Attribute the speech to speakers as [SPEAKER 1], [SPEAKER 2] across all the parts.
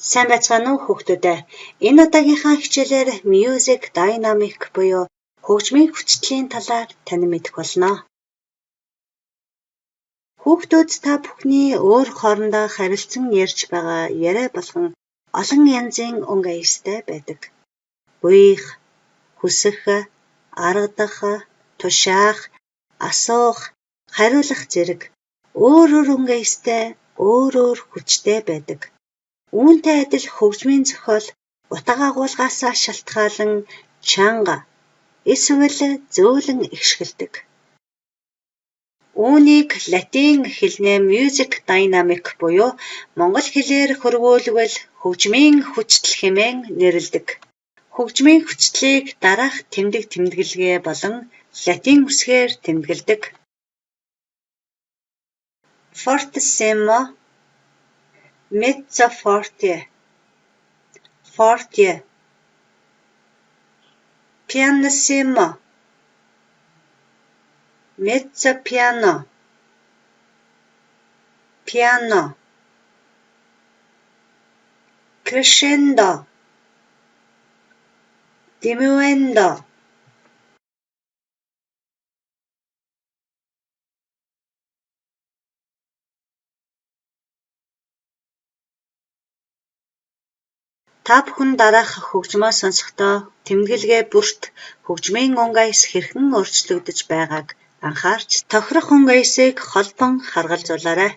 [SPEAKER 1] Сайн байцгаана уу хүүхдүүд. Энэ удаагийнхаа хичээлээр Music Dynamic буюу хөгжмийн хүчтлийн талаар танин мэдэх болно. Хүүхдүүд та бүхний өөр хоорондоо харилцан ярьж байгаа яриа болгон олон янзын өнгө аястай байдаг. Буйх, хүсэх, аргадах, тушаах, асуух, хариулах зэрэг өөр өнгө аястай өөр хүчтэй байдаг. Үүнтэй адил хөгжмийн зохиол утга агуулгаас шалтгаалan чанга эсвэл зөөлөн ихшгэлдэг. Үүнийг латин хэлний Music Dynamic буюу монгол хэлээр хөрвүүлбэл хөгжмийн хүчтэл хэмээн нэрлэдэг. Хөгжмийн хүчтлийг дараах тэмдэг тэмдэглэгээ болон латин үсгээр тэмдэглэдэг. Fortissimo, mezzo forte, forte, pianissimo, mezzo piano, piano, crescendo, diminuendo. Та бүхэн дараах хөгжмөө сонсохдоо тэмдэглэгээ бүрт хөгжмийн өнгө аяс хэрхэн өөрчлөгдөж байгааг анхаарч тохирох өнгө аясыг холбон харгалзуулаарай.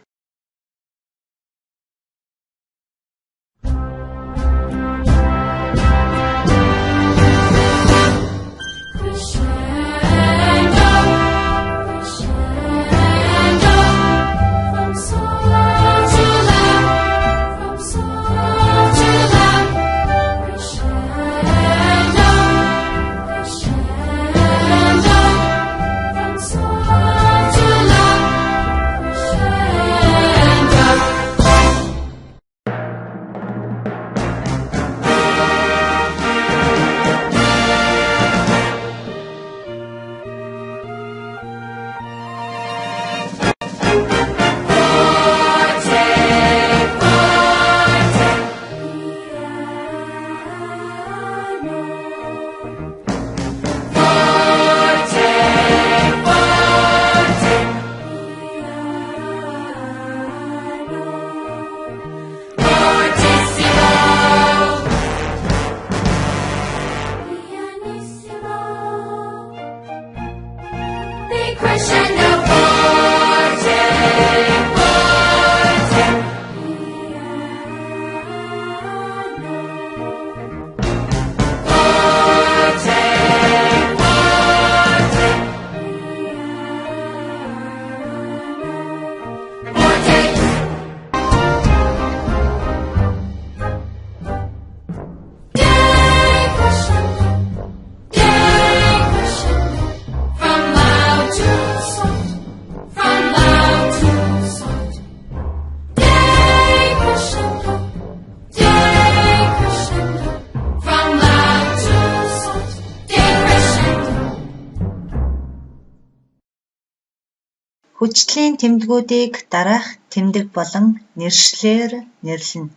[SPEAKER 1] Хүчтлийн тэмдгүүдийг дараах тэмдэг болон нэршлэлээр нэрлэнэ.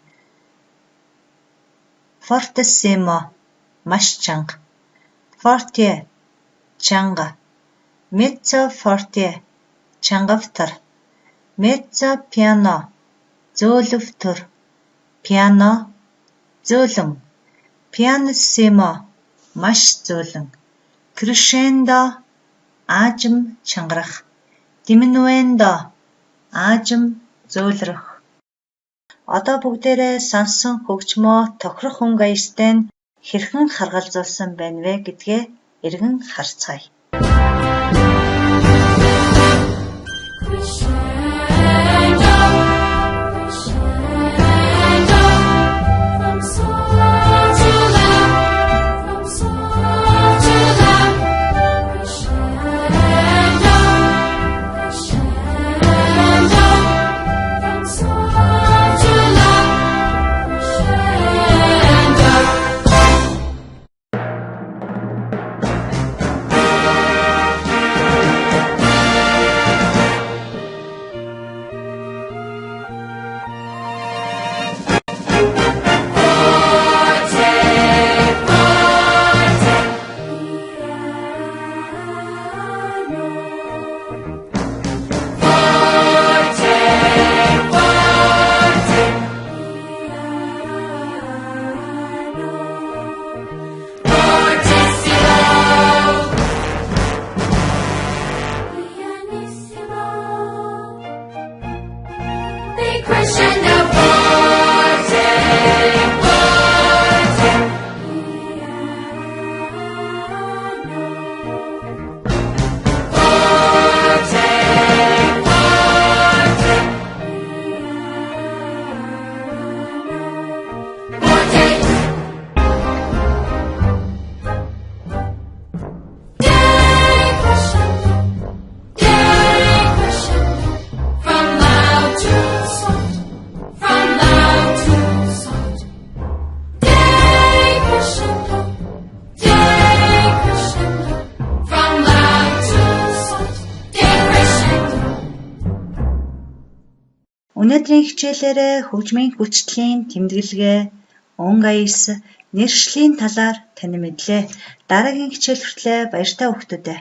[SPEAKER 1] Fortissimo маш чанга, forte чанга, mezzo forte чангавтар, mezzo piano зөөлөвтөр, piano зөөлөн, pianissimo маш зөөлөн, crescendo аажим чангарах, diminuendo аажим зөөлрөх. Одоо бүгдээрээ сонсон хөгжмөө тохирох өнгө аястай нь хэрхэн харгалзуулсан байна вэ гэдгээ эргэн харцгаая. өдрийн хичээлээрээ хөгжмийн хүчтэлийн тэмдэглэгээ, он аяс, нэршлийн талаар тань мэдлээ. Дараагийн хичээл хүртлээр баяртай хүүхдүүдээ.